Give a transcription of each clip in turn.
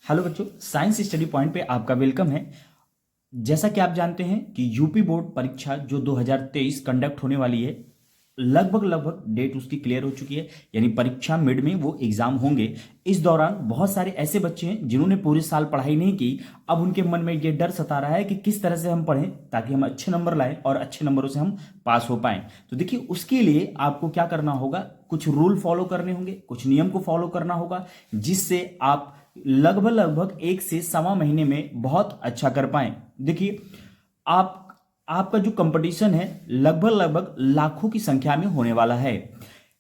Hello बच्चों, science study point पे आपका वेलकम है। जैसा कि आप जानते हैं कि यूपी बोर्ड परीक्षा जो 2023 कंडक्ट होने वाली है, लगभग डेट उसकी क्लियर हो चुकी है। यानी परीक्षा मिड में वो एग्जाम होंगे। इस दौरान बहुत सारे ऐसे बच्चे हैं जिन्होंने पूरे साल पढ़ाई नहीं की। अब उनके मन में ये डर सता रहा है कि किस तरह से हम पढ़ें ताकि हम अच्छे नंबर लाएं और अच्छे नंबरों से हम पास हो पाएं। तो देखिए, उसके लिए आपको क्या करना होगा, कुछ रूल फॉलो करने होंगे, कुछ नियम को फॉलो करना होगा, जिससे आप लगभग 1 से 1.25 महीने में बहुत अच्छा कर पाए। देखिए, आप आपका जो कंपटीशन है लगभग लाखों की संख्या में होने वाला है।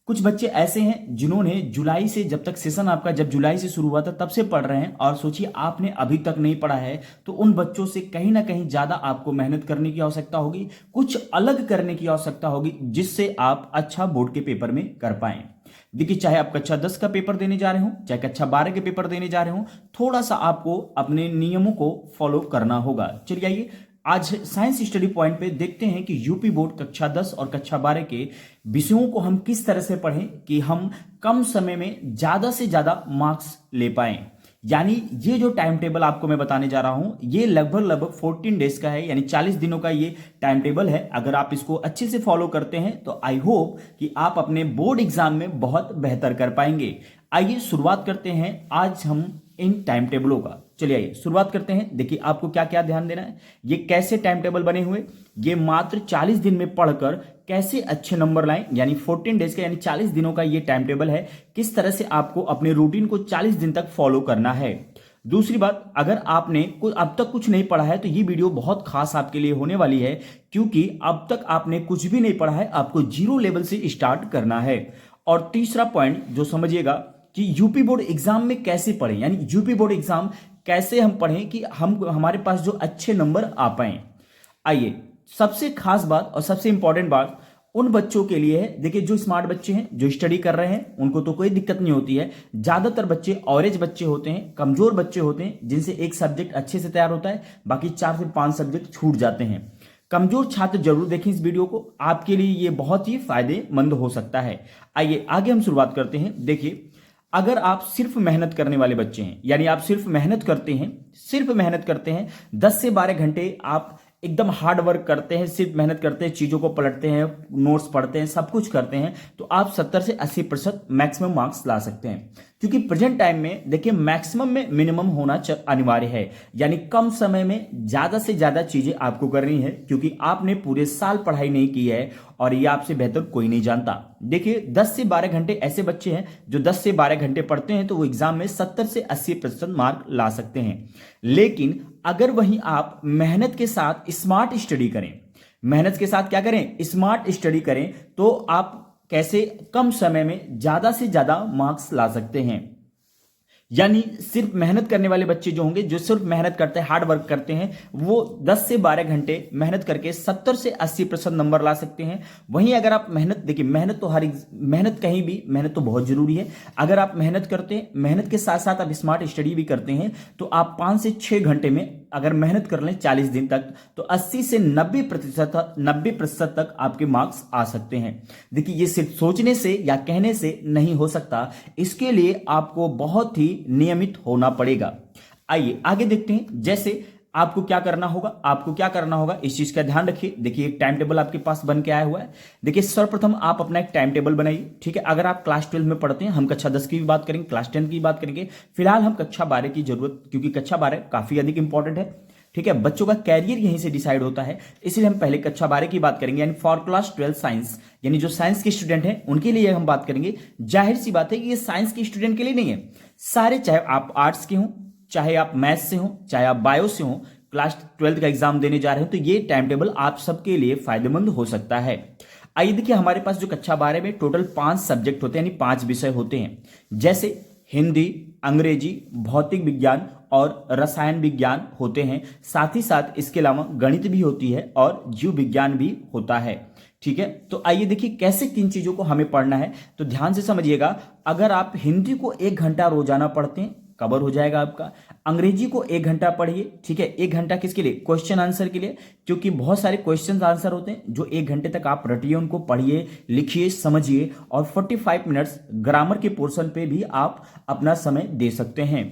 कुछ बच्चे ऐसे हैं जिन्होंने जुलाई से, जब तक सेशन आपका जब जुलाई से शुरू हुआ था तब से पढ़ रहे हैं, और सोचिए आपने अभी तक नहीं पढ़ा है, तो उन बच्चों से कहीं ना कहीं ज्यादा आपको मेहनत करने की आवश्यकता होगी, कुछ अलग करने की आवश्यकता होगी, जिससे आप अच्छा बोर्ड के पेपर में कर पाए। देखिए, चाहे आप कक्षा 10 का पेपर देने जा रहे हो, चाहे कक्षा 12 के पेपर देने जा रहे हो, थोड़ा सा आपको अपने नियमों को फॉलो करना होगा। चलिए आइए आज साइंस स्टडी पॉइंट पे देखते हैं कि यूपी बोर्ड कक्षा 10 और कक्षा 12 के विषयों को हम किस तरह से पढ़ें कि हम कम समय में ज्यादा से ज्यादा मार्क्स ले पाएं। यानी ये जो टाइम टेबल आपको मैं बताने जा रहा हूं, ये लगभग 14 डेज का है, यानी 40 दिनों का ये टाइम टेबल है। अगर आप इसको अच्छे से फॉलो करते हैं तो आई होप कि आप अपने बोर्ड एग्जाम में बहुत बेहतर कर पाएंगे। आइए शुरुआत करते हैं आज हम इन टाइम टेबलों का। चलिए आइए शुरुआत करते हैं। देखिए, आपको क्या क्या ध्यान देना है, ये कैसे टाइम टेबल बने हुए, ये मात्र 40 दिन में पढ़कर कैसे अच्छे नंबर लाएं। यानी 14 डेज का, यानी 40 दिनों का ये टाइम टेबल है, किस तरह से आपको अपने रूटीन को 40 दिन तक फॉलो करना है। दूसरी बात, अगर आपने अब तक कुछ नहीं पढ़ा है तो ये वीडियो बहुत खास आपके लिए होने वाली है, क्योंकि अब तक आपने कुछ भी नहीं पढ़ा है, आपको जीरो लेवल से स्टार्ट करना है। और तीसरा पॉइंट जो समझिएगा कि यूपी बोर्ड एग्जाम में कैसे पढ़ें, यानी यूपी बोर्ड एग्जाम कैसे हम पढ़ें कि हमारे पास जो अच्छे नंबर आ पाए। आइए, सबसे खास बात और सबसे इंपॉर्टेंट बात उन बच्चों के लिए है। देखिए, जो स्मार्ट बच्चे हैं, जो स्टडी कर रहे हैं, उनको तो कोई दिक्कत नहीं होती है। ज्यादातर बच्चे ऑवरेज बच्चे होते हैं, कमजोर बच्चे होते हैं, जिनसे एक सब्जेक्ट अच्छे से तैयार होता है, बाकी 4 से 5 सब्जेक्ट छूट जाते हैं। कमजोर छात्र जरूर देखें इस वीडियो को, आपके लिए ये बहुत ही फायदेमंद हो सकता है। आइए आगे हम शुरुआत करते हैं। देखिए, अगर आप सिर्फ मेहनत करने वाले बच्चे हैं, यानी आप सिर्फ मेहनत करते हैं 10 से 12 घंटे आप एकदम हार्ड वर्क करते हैं, सिर्फ मेहनत करते हैं, चीजों को पलटते हैं, नोट्स पढ़ते हैं, सब कुछ करते हैं, तो आप 70 से 80% मैक्सिमम मार्क्स ला सकते हैं। क्योंकि प्रेजेंट टाइम में देखिए, मैक्सिमम में मिनिमम होना अनिवार्य है। यानी कम समय में ज्यादा से ज्यादा चीजें आपको करनी है, क्योंकि आपने पूरे साल पढ़ाई नहीं की है और ये आपसे बेहतर कोई नहीं जानता। देखिए, 10 से 12 घंटे ऐसे बच्चे हैं जो 10 से 12 घंटे पढ़ते हैं, तो वो एग्जाम में 70 से 80% मार्क ला सकते हैं। लेकिन अगर वहीं आप मेहनत के साथ स्मार्ट स्टडी करें, मेहनत के साथ क्या करें, स्मार्ट स्टडी करें, तो आप कैसे कम समय में ज्यादा से ज्यादा मार्क्स ला सकते हैं। यानी सिर्फ मेहनत करने वाले बच्चे जो होंगे, जो सिर्फ मेहनत करते हैं, हार्ड वर्क करते हैं, वो 10 से 12 घंटे मेहनत करके 70 से 80% नंबर ला सकते हैं। वहीं अगर आप मेहनत, देखिए मेहनत तो मेहनत कहीं भी मेहनत तो बहुत जरूरी है। अगर आप मेहनत करते हैं, मेहनत के साथ साथ आप स्मार्ट स्टडी भी करते हैं, तो आप 5 से 6 घंटे में अगर मेहनत कर लें 40 दिन तक, तो 80 से 90% तक आपके मार्क्स आ सकते हैं। देखिए, ये सिर्फ सोचने से या कहने से नहीं हो सकता, इसके लिए आपको बहुत ही नियमित होना पड़ेगा। आइए आगे देखते हैं। जैसे आपको क्या करना होगा, इस चीज का ध्यान रखिए। देखिए, एक टाइम टेबल आपके पास बन के आया हुआ है। देखिए, सर्वप्रथम आप अपना एक टाइम टेबल बनाइए, ठीक है। अगर आप क्लास 12 में पढ़ते हैं, हम कक्षा 10 की भी बात करेंगे, क्लास 10 की बात करेंगे, फिलहाल हम कक्षा 12 की जरूरत, क्योंकि कक्षा 12 काफी अधिक इंपॉर्टेंट है, ठीक है। बच्चों का कैरियर यहीं से डिसाइड होता है, इसलिए हम पहले कक्षा 12 की बात करेंगे। यानी फॉर क्लास 12 साइंस, यानी जो साइंस के स्टूडेंट हैं उनके लिए हम बात करेंगे। जाहिर सी बात है कि ये साइंस के स्टूडेंट के लिए नहीं है, सारे, चाहे आप आर्ट्स के हों, चाहे आप मैथ्स से हों, चाहे आप बायो से हों, क्लास 12 का एग्जाम देने जा रहे हैं, तो ये टाइम टेबल आप सबके लिए फायदेमंद हो सकता है। आइए देखिए, हमारे पास जो कक्षा 12 में टोटल 5 सब्जेक्ट होते हैं, यानी 5 विषय होते हैं, जैसे हिंदी, अंग्रेजी, भौतिक विज्ञान और रसायन विज्ञान होते हैं। साथ ही साथ इसके अलावा गणित भी होती है और जीव विज्ञान भी होता है, ठीक है। तो आइए देखिए कैसे किन चीजों को हमें पढ़ना है, तो ध्यान से समझिएगा। अगर आप हिंदी को 1 घंटा रोजाना पढ़ते हैं, कवर हो जाएगा आपका। अंग्रेजी को 1 घंटा पढ़िए, ठीक है। 1 घंटा किसके लिए, क्वेश्चन आंसर के लिए, क्योंकि बहुत सारे क्वेश्चन आंसर होते हैं जो 1 घंटे तक आप रटिए, उनको पढ़िए, लिखिए, समझिए। और 45 मिनट्स ग्रामर के पोर्शन पे भी आप अपना समय दे सकते हैं।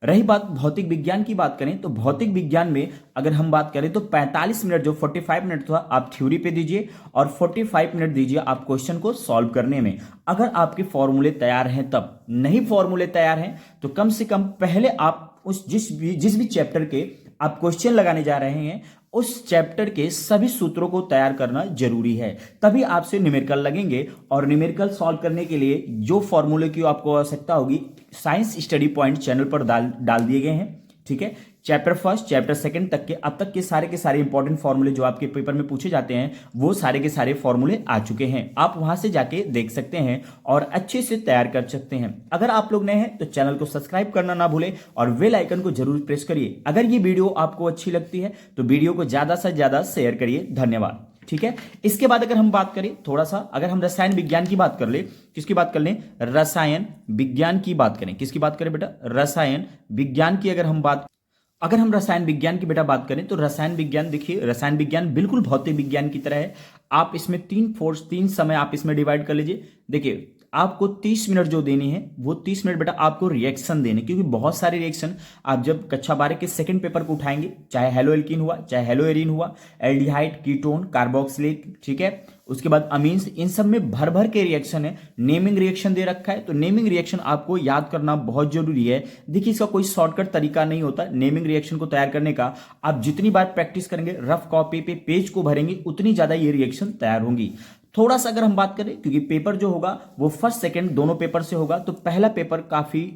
रही बात भौतिक विज्ञान की बात करें तो भौतिक विज्ञान में अगर हम बात करें तो 45 मिनट जो 45 मिनट था आप थ्योरी पे दीजिए और 45 मिनट दीजिए आप क्वेश्चन को सॉल्व करने में। अगर आपके फॉर्मूले तैयार हैं तब, नहीं फॉर्मूले तैयार हैं तो कम से कम पहले आप उस जिस भी चैप्टर के आप क्वेश्चन लगाने जा रहे हैं उस चैप्टर के सभी सूत्रों को तैयार करना जरूरी है, तभी आपसे न्यूमेरिकल लगेंगे। और न्यूमेरिकल सॉल्व करने के लिए जो फॉर्मूले की आपको आवश्यकता होगी साइंस स्टडी पॉइंट चैनल पर डाल दिए गए हैं। ठीक है, चैप्टर फर्स्ट चैप्टर सेकंड तक के अब तक के सारे इंपॉर्टेंट फॉर्मूले जो आपके पेपर में पूछे जाते हैं वो सारे के सारे फॉर्मूले आ चुके हैं, आप वहां से जाके देख सकते हैं और अच्छे से तैयार कर सकते हैं। अगर आप लोग नए हैं तो चैनल को सब्सक्राइब करना ना भूलें और बेल आइकन को जरूर प्रेस करिए। अगर ये वीडियो आपको अच्छी लगती है तो वीडियो को ज्यादा से ज्यादा शेयर करिए। धन्यवाद। ठीक है, इसके बाद अगर हम बात करें थोड़ा सा, अगर हम रसायन विज्ञान की बात कर ले, किसकी बात कर लें, रसायन विज्ञान की बात करें, किसकी बात करें बेटा, रसायन विज्ञान की। अगर हम रसायन विज्ञान की बेटा बात करें तो रसायन विज्ञान, देखिए रसायन विज्ञान बिल्कुल भौतिक विज्ञान की तरह है। आप इसमें तीन समय आप इसमें डिवाइड कर लीजिए। देखिए आपको 30 मिनट जो देनी है वो 30 मिनट बेटा आपको रिएक्शन देने, क्योंकि बहुत सारे रिएक्शन आप जब कक्षा 12 के सेकंड पेपर को उठाएंगे, चाहे हेलो एल्कीन हुआ, चाहे हेलो एरीन हुआ, एल्डिहाइड, कीटोन, कार्बोक्सिलेट, ठीक है, उसके बाद अमीन्स, इन सब में भर भर के रिएक्शन है। नेमिंग रिएक्शन दे रखा है तो नेमिंग रिएक्शन आपको याद करना बहुत जरूरी है। देखिए इसका कोई शॉर्टकट तरीका नहीं होता नेमिंग रिएक्शन को तैयार करने का। आप जितनी बार प्रैक्टिस करेंगे, रफ कॉपी पे पेज को भरेंगे, उतनी ज्यादा ये रिएक्शन तैयार होंगी। थोड़ा सा अगर हम बात करें, क्योंकि पेपर जो होगा वो फर्स्ट सेकंड दोनों पेपर से होगा, तो पहला पेपर काफी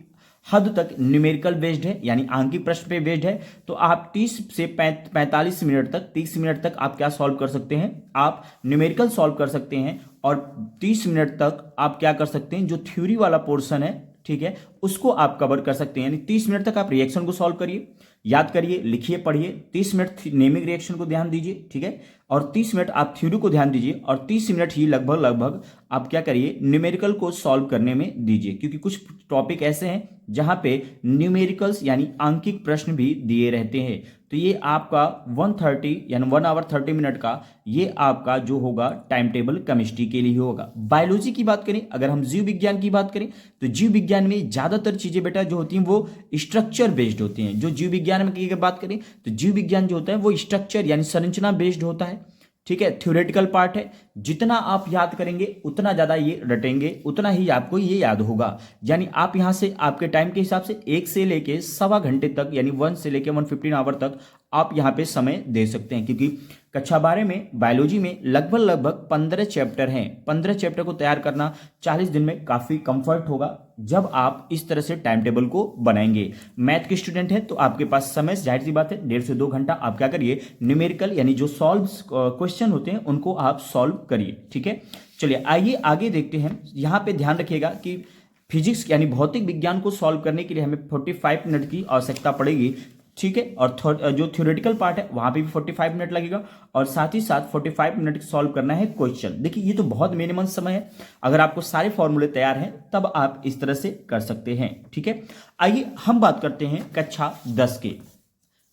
हद तक न्यूमेरिकल बेस्ड है, यानी आंकिक प्रश्न पे बेस्ड है। तो आप 30 से 45 मिनट तक, 30 मिनट तक आप क्या सॉल्व कर सकते हैं, आप न्यूमेरिकल सॉल्व कर सकते हैं। और 30 मिनट तक आप क्या कर सकते हैं, जो थ्योरी वाला पोर्शन है, ठीक है, उसको आप कवर कर सकते हैं। यानी 30 मिनट तक आप रिएक्शन को सॉल्व करिए, याद करिए, लिखिए, पढ़िए। 30 मिनट नेमिंग रिएक्शन को ध्यान दीजिए, ठीक है, और 30 मिनट आप थ्योरी को ध्यान दीजिए, और 30 मिनट ही लगभग आप क्या करिए, न्यूमेरिकल को सॉल्व करने में दीजिए। क्योंकि कुछ टॉपिक ऐसे हैं जहां पे न्यूमेरिकल्स यानी आंकिक प्रश्न भी दिए रहते हैं। तो ये आपका 130 यानी 1 आवर 30 मिनट का ये आपका जो होगा टाइम टेबल केमिस्ट्री के लिए होगा। बायोलॉजी की बात करें, अगर हम जीव विज्ञान की बात करें तो जीव विज्ञान में ज्यादातर चीजें बेटा जो होती हैं वो स्ट्रक्चर बेस्ड होती हैं। जो जीव विज्ञान में की बात करें तो जीव विज्ञान जो होता है वो स्ट्रक्चर यानी संरचना बेस्ड होता है। ठीक है, थ्योरेटिकल पार्ट है, जितना आप याद करेंगे उतना ज्यादा ये रटेंगे, उतना ही आपको ये याद होगा। यानी आप यहां से आपके टाइम के हिसाब से 1 से लेके 1.25 घंटे तक, यानी 1 से लेके 115 आवर तक आप यहां पे समय दे सकते हैं। क्योंकि कक्षा 12 में बायोलॉजी में लगभग 15 चैप्टर हैं। 15 चैप्टर को तैयार करना 40 दिन में काफी कंफर्ट होगा जब आप इस तरह से टाइम टेबल को बनाएंगे। मैथ के स्टूडेंट हैं तो आपके पास समय जाहिर सी बात है 1.5 से 2 घंटा आप क्या करिए, न्यूमेरिकल यानी जो सॉल्व क्वेश्चन होते हैं उनको आप सॉल्व करिए। ठीक है, चलिए आइए आगे देखते हैं। यहां पे ध्यान रखिएगा कि फिजिक्स यानी भौतिक विज्ञान को सॉल्व करने के लिए हमें 45 मिनट की आवश्यकता पड़ेगी। ठीक है, और जो थ्योरेटिकल पार्ट है वहां पे भी 45 मिनट लगेगा, और साथ ही साथ 45 मिनट सॉल्व करना है क्वेश्चन। देखिए ये तो बहुत मिनिमम समय है। अगर आपको सारे फॉर्मूले तैयार हैं तब आप इस तरह से कर सकते हैं। ठीक है, आइए हम बात करते हैं कक्षा 10 के।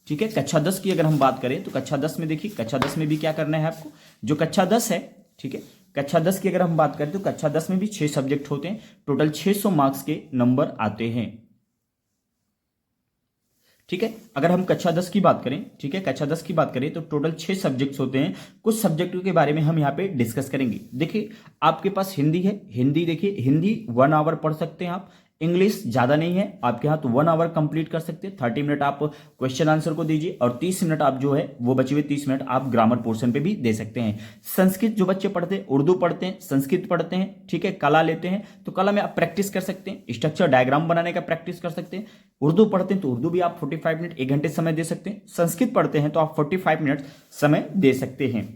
ठीक है, कक्षा 10 की अगर हम बात करें तो कक्षा 10 में देखिए, कक्षा 10 में भी क्या करना है आपको, जो कक्षा 10 है, ठीक है, कक्षा 10 की अगर हम बात करें तो कक्षा 10 में भी 6 सब्जेक्ट होते हैं, टोटल 600 मार्क्स के नंबर आते हैं। ठीक है, अगर हम कक्षा 10 की बात करें, ठीक है, कक्षा 10 की बात करें तो टोटल 6 सब्जेक्ट्स होते हैं। कुछ सब्जेक्टों के बारे में हम यहाँ पे डिस्कस करेंगे। देखिए आपके पास हिंदी है, हिंदी देखिए, हिंदी 1 आवर पढ़ सकते हैं आप। इंग्लिश ज्यादा नहीं है आपके यहाँ तो 1 आवर कंप्लीट कर सकते हैं। 30 मिनट आप क्वेश्चन आंसर को दीजिए और 30 मिनट आप जो है वो बचे हुए 30 मिनट आप ग्रामर पोर्शन पे भी दे सकते हैं। संस्कृत जो बच्चे पढ़ते हैं, उर्दू पढ़ते हैं, संस्कृत पढ़ते हैं, ठीक है, कला लेते हैं तो कला में आप प्रैक्टिस कर सकते हैं, स्ट्रक्चर डायग्राम बनाने का प्रैक्टिस कर सकते हैं। उर्दू पढ़ते हैं तो उर्दू भी आप 45 मिनट 1 घंटे समय दे सकते हैं। संस्कृत पढ़ते हैं तो आप 45 मिनट समय दे सकते हैं।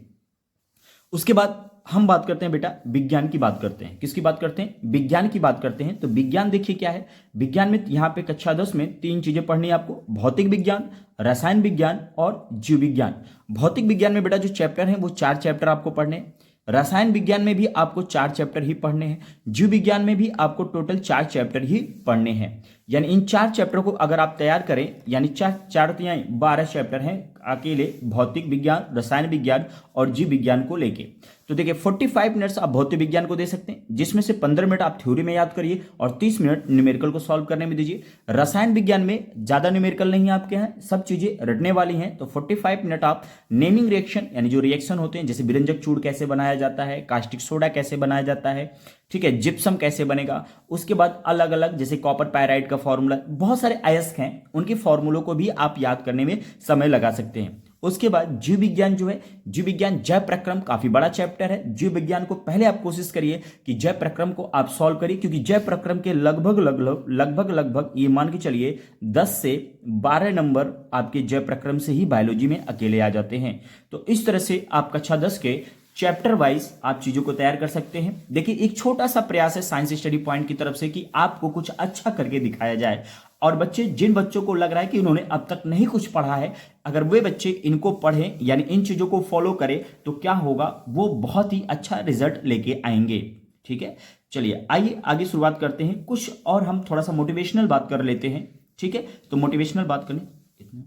उसके बाद हम बात करते हैं बेटा विज्ञान की बात करते हैं। किसकी बात करते हैं, विज्ञान की बात करते हैं। तो विज्ञान देखिए क्या है, विज्ञान में यहाँ पे कक्षा 10 में 3 चीजें पढ़नी है आपको, भौतिक विज्ञान, रसायन विज्ञान और जीव विज्ञान। भौतिक विज्ञान में बेटा जो चैप्टर है वो 4 चैप्टर आपको पढ़ने हैं। रसायन विज्ञान में भी आपको 4 चैप्टर ही पढ़ने हैं। जीव विज्ञान में भी आपको टोटल 4 चैप्टर ही पढ़ने हैं। यानी इन 4 चैप्टर को अगर आप तैयार करें, यानी 4 12 चैप्टर हैं अकेले भौतिक विज्ञान, रसायन विज्ञान और जीव विज्ञान को लेके। तो देखिए 45 मिनट्स आप भौतिक विज्ञान को दे सकते हैं, जिसमें से 15 मिनट आप थ्योरी में याद करिए और 30 मिनट न्यूमेरिकल को सॉल्व करने में दीजिए। रसायन विज्ञान में ज्यादा न्यूमेरिकल नहीं है आपके यहाँ, सब चीजें रटने वाली हैं। तो 45 मिनट आप नेमिंग रिएक्शन यानी जो रिएक्शन होते हैं, जैसे विरंजक चूड़ कैसे बनाया जाता है, कास्टिक सोडा कैसे बनाया जाता है, ठीक है, जिप्सम कैसे बनेगा, उसके बाद अलग अलग जैसे कॉपर पायराइड का फॉर्मूला, बहुत सारे अयस्क हैं उनके फॉर्मूलों को भी आप याद करने में समय लगा सकते हैं। उसके बाद जीव विज्ञान जो है, जीव विज्ञान जैव प्रक्रम काफी बड़ा चैप्टर है। जीव विज्ञान को पहले आप कोशिश करिए कि जैव प्रक्रम को आप सॉल्व करिए, क्योंकि जैव प्रक्रम के लगभग ये मान के चलिए 10 से 12 नंबर आपके जैव प्रक्रम से ही बायोलॉजी में अकेले आ जाते हैं। तो इस तरह से आप कक्षा 10 के चैप्टर वाइज आप चीजों को तैयार कर सकते हैं। देखिए एक छोटा सा प्रयास है साइंस स्टडी पॉइंट की तरफ से कि आपको कुछ अच्छा करके दिखाया जाए, और बच्चे, जिन बच्चों को लग रहा है कि उन्होंने अब तक नहीं कुछ पढ़ा है, अगर वे बच्चे इनको पढ़ें यानी इन चीजों को फॉलो करें तो क्या होगा, वो बहुत ही अच्छा रिजल्ट लेके आएंगे। ठीक है, चलिए आइए आगे शुरुआत करते हैं कुछ, और हम थोड़ा सा मोटिवेशनल बात कर लेते हैं। ठीक है, तो मोटिवेशनल बात करें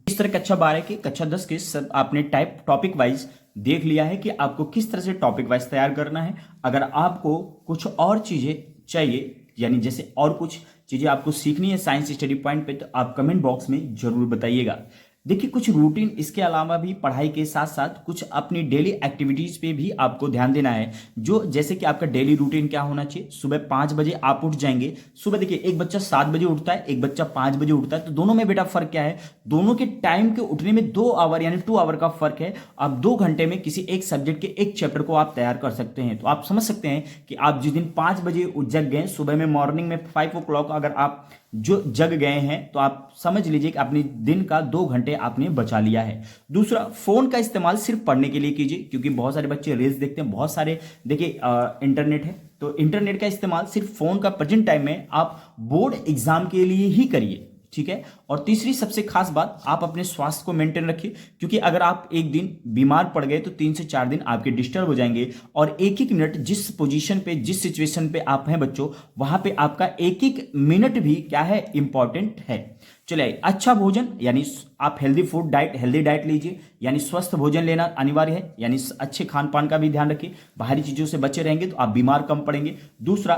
इस तरह कक्षा 12 के कक्षा 10 के सब आपने टॉपिक वाइज देख लिया है कि आपको किस तरह से टॉपिक वाइज तैयार करना है। अगर आपको कुछ और चीजें चाहिए, यानी जैसे और कुछ चीजें आपको सीखनी है साइंस स्टडी पॉइंट पे, तो आप कमेंट बॉक्स में जरूर बताइएगा। देखिए कुछ रूटीन इसके अलावा भी पढ़ाई के साथ साथ कुछ अपनी डेली एक्टिविटीज पे भी आपको ध्यान देना है। जो जैसे कि आपका डेली रूटीन क्या होना चाहिए, सुबह 5 बजे आप उठ जाएंगे। सुबह देखिए एक बच्चा 7 बजे उठता है, एक बच्चा 5 बजे उठता है, तो दोनों में बेटा फर्क क्या है, दोनों के टाइम के उठने में 2 आवर यानी 2 आवर का फर्क है। आप 2 घंटे में किसी एक सब्जेक्ट के एक चैप्टर को आप तैयार कर सकते हैं। तो आप समझ सकते हैं कि आप जिस दिन 5 बजे जग गए, सुबह में मॉर्निंग में 5 o'clock अगर आप जो जग गए हैं, तो आप समझ लीजिए कि अपने दिन का 2 घंटे आपने बचा लिया है। दूसरा, फोन का इस्तेमाल सिर्फ पढ़ने के लिए कीजिए, क्योंकि बहुत सारे बच्चे रील्स देखते हैं, बहुत सारे देखिए इंटरनेट है, तो इंटरनेट का इस्तेमाल सिर्फ फोन का प्रेजेंट टाइम में आप बोर्ड एग्जाम के लिए ही करिए। ठीक है, और तीसरी सबसे खास बात, आप अपने स्वास्थ्य को मेंटेन रखिए, क्योंकि अगर आप एक दिन बीमार पड़ गए तो 3 से 4 दिन आपके डिस्टर्ब हो जाएंगे। और एक एक मिनट जिस पोजीशन पे, जिस सिचुएशन पे आप हैं बच्चों, वहां पे आपका एक एक मिनट भी क्या है, इंपॉर्टेंट है। चलिए, अच्छा भोजन यानी आप healthy food diet, healthy diet लीजिए, यानी स्वस्थ भोजन लेना अनिवार्य है, यानी अच्छे खान पान का भी ध्यान रखिए। बाहरी चीजों से बचे रहेंगे तो आप बीमार कम पड़ेंगे। दूसरा,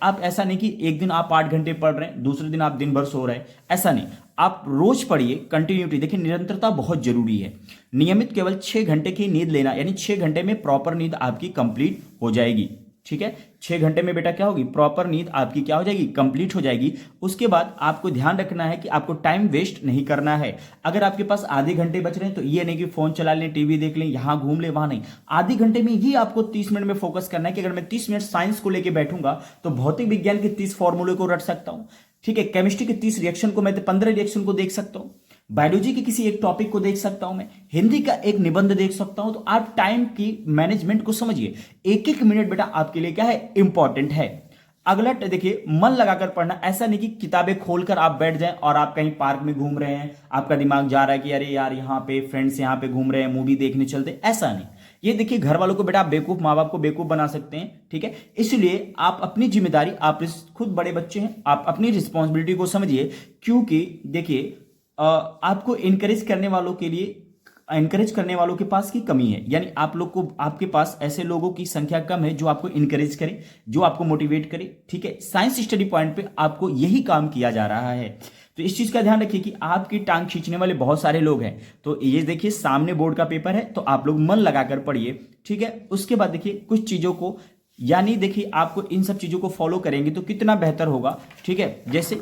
आप ऐसा नहीं कि एक दिन आप 8 घंटे पढ़ रहे हैं, दूसरे दिन आप दिन भर सो रहे हैं, ऐसा नहीं, आप रोज पढ़िए, कंटिन्यूटी। देखिए निरंतरता बहुत जरूरी है। नियमित केवल 6 घंटे की नींद लेना, यानी 6 घंटे में प्रॉपर नींद आपकी कंप्लीट हो जाएगी। ठीक है, 6 घंटे में बेटा क्या होगी, प्रॉपर नींद आपकी क्या हो जाएगी, कंप्लीट हो जाएगी। उसके बाद आपको ध्यान रखना है कि आपको टाइम वेस्ट नहीं करना है। अगर आपके पास आधे घंटे बच रहे हैं तो ये नहीं कि फोन चला लें, टीवी देख लें, यहां घूम लें, वहां नहीं। आधे घंटे में ही आपको 30 मिनट में फोकस करना है कि अगर मैं 30 मिनट साइंस को लेकर बैठूंगा तो भौतिक विज्ञान के 30 फॉर्मूले को रट सकता हूं। ठीक है, केमिस्ट्री के 30 रिएक्शन को मैं 15 रिएक्शन को देख सकता हूं, बायोलॉजी के किसी एक टॉपिक को देख सकता हूं, मैं हिंदी का एक निबंध देख सकता हूं। तो आप टाइम की मैनेजमेंट को समझिए, एक एक मिनट बेटा आपके लिए क्या है, इंपॉर्टेंट है। अगला देखिए, मन लगाकर पढ़ना, ऐसा नहीं कि किताबें खोलकर आप बैठ जाएं और आप कहीं पार्क में घूम रहे हैं, आपका दिमाग जा रहा है कि अरे यार यहाँ पे फ्रेंड्स यहाँ पे घूम रहे हैं, मूवी देखने चलते, ऐसा नहीं। ये देखिए घर वालों को बेटा आप बेवकूफ, माँ बाप को बेवकूफ बना सकते हैं। ठीक है, इसलिए आप अपनी जिम्मेदारी, आप खुद बड़े बच्चे हैं, आप अपनी रिस्पॉन्सिबिलिटी को समझिए। क्योंकि देखिए आपको इनकरेज करने वालों के पास की कमी है, यानी आप लोग को, आपके पास ऐसे लोगों की संख्या कम है जो आपको इनकरेज करे, जो आपको मोटिवेट करे। ठीक है, साइंस स्टडी पॉइंट पे आपको यही काम किया जा रहा है। तो इस चीज का ध्यान रखिए कि आपकी टांग खींचने वाले बहुत सारे लोग हैं। तो ये देखिए सामने बोर्ड का पेपर है, तो आप लोग मन लगाकर पढ़िए। ठीक है, उसके बाद देखिए कुछ चीजों को, यानी देखिए आपको इन सब चीजों को फॉलो करेंगे तो कितना बेहतर होगा। ठीक है, जैसे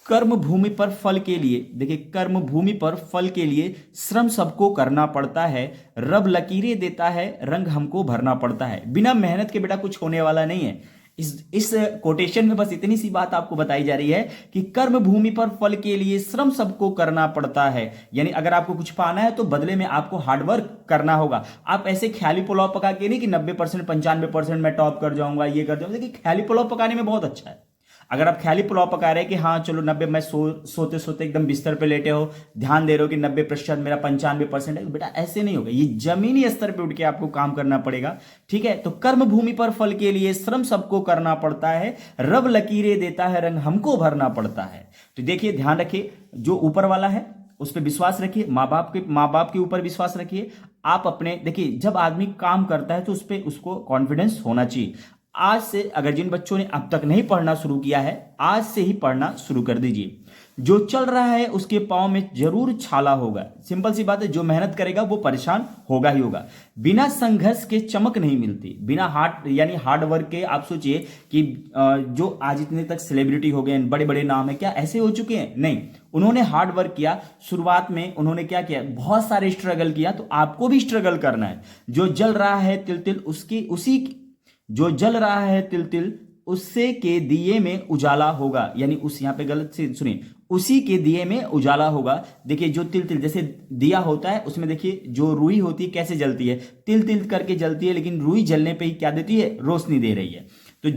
कर्म भूमि पर फल के लिए, देखिए कर्म भूमि पर फल के लिए श्रम सबको करना पड़ता है, रब लकीरें देता है, रंग हमको भरना पड़ता है। बिना मेहनत के बेटा कुछ होने वाला नहीं है। इस कोटेशन में बस इतनी सी बात आपको बताई जा रही है कि कर्म भूमि पर फल के लिए श्रम सबको करना पड़ता है, यानी अगर आपको कुछ पाना है तो बदले में आपको हार्डवर्क करना होगा। आप ऐसे ख्याली पुलाव पका के नहीं कि 90% 95% मैं टॉप कर जाऊंगा, ये कर जाऊंगा। देखिए ख्याली पुलाव पकाने में बहुत अच्छा है। अगर आप ख्याली पुलाव पका रहे हैं कि हाँ चलो 90, मैं सोते सोते एकदम बिस्तर पे लेटे हो, ध्यान दे रहे हो कि 90% मेरा 95% है, बेटा ऐसे नहीं होगा। ये जमीनी स्तर पे उठ के आपको काम करना पड़ेगा। ठीक है, तो कर्म भूमि पर फल के लिए श्रम सबको करना पड़ता है, रब लकीरें देता है, रंग हमको भरना पड़ता है। तो देखिए ध्यान रखिए, जो ऊपर वाला है उस पर विश्वास रखिए, माँ बाप के ऊपर विश्वास रखिए। आप अपने देखिए, जब आदमी काम करता है तो उस पर उसको कॉन्फिडेंस होना चाहिए। आज से अगर जिन बच्चों ने अब तक नहीं पढ़ना शुरू किया है, आज से ही पढ़ना शुरू कर दीजिए। जो चल रहा है उसके पाँव में जरूर छाला होगा। सिंपल सी बात है, जो मेहनत करेगा वो परेशान होगा ही होगा। बिना संघर्ष के चमक नहीं मिलती, बिना हार्ड वर्क के। आप सोचिए कि जो आज इतने तक सेलिब्रिटी हो गए, बड़े बड़े नाम है, क्या ऐसे हो चुके हैं? नहीं, उन्होंने हार्ड वर्क किया। शुरुआत में उन्होंने क्या किया, बहुत सारे स्ट्रगल किया। तो आपको भी स्ट्रगल करना है। जो जल रहा है तिल तिल जो जल रहा है तिल तिल उससे के दिए में उजाला होगा। यानी उस, यहां पे गलत से सुनिए, उसी के दिए में उजाला होगा। देखिए जो तिल तिल जैसे दिया होता है, उसमें देखिए जो रुई होती है कैसे जलती है, तिल तिल करके जलती है, लेकिन रुई जलने पे ही क्या देती है, रोशनी दे रही है। तो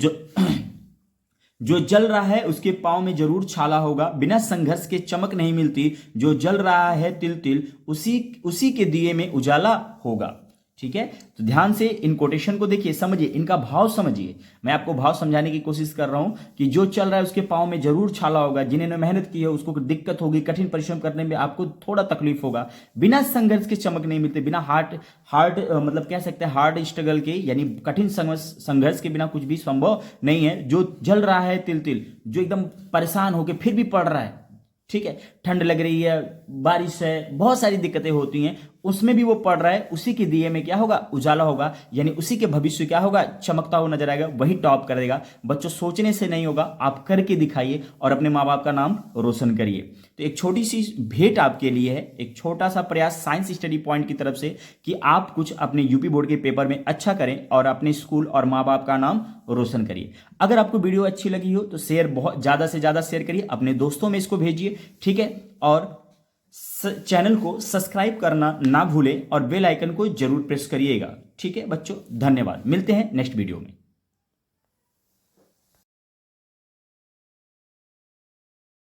जो जल रहा है उसके पाँव में जरूर छाला होगा। बिना संघर्ष के चमक नहीं मिलती। जो जल रहा है तिल तिल उसी के दिए में उजाला होगा। ठीक है, तो ध्यान से इन कोटेशन को देखिए, समझिए, इनका भाव समझिए। मैं आपको भाव समझाने की कोशिश कर रहा हूं कि जो चल रहा है उसके पाँव में जरूर छाला होगा। जिन्होंने मेहनत की है उसको दिक्कत होगी, कठिन परिश्रम करने में आपको थोड़ा तकलीफ होगा। बिना संघर्ष के चमक नहीं मिलते। बिना हार्ड मतलब कह सकते हैं हार्ड स्ट्रगल के, यानी कठिन संघर्ष के बिना कुछ भी संभव नहीं है। जो जल रहा है तिल तिल, जो एकदम परेशान होकर फिर भी पढ़ रहा है, ठीक है, ठंड लग रही है, बारिश है, बहुत सारी दिक्कतें होती हैं, उसमें भी वो पढ़ रहा है, उसी के दिए में क्या होगा, उजाला होगा। यानी उसी के भविष्य क्या होगा, चमकता हुआ नजर आएगा, वही टॉप करेगा। बच्चों सोचने से नहीं होगा, आप करके दिखाइए और अपने माँ बाप का नाम रोशन करिए। तो एक छोटी सी भेंट आपके लिए है, एक छोटा सा प्रयास साइंस स्टडी पॉइंट की तरफ से, कि आप कुछ अपने यूपी बोर्ड के पेपर में अच्छा करें और अपने स्कूल और माँ बाप का नाम रोशन करिए। अगर आपको वीडियो अच्छी लगी हो तो शेयर, बहुत ज्यादा से ज्यादा शेयर करिए, अपने दोस्तों में इसको भेजिए। ठीक है, और चैनल को सब्सक्राइब करना ना भूलें और बेल आइकन को जरूर प्रेस करिएगा। ठीक है बच्चों, धन्यवाद। मिलते हैं नेक्स्ट वीडियो में।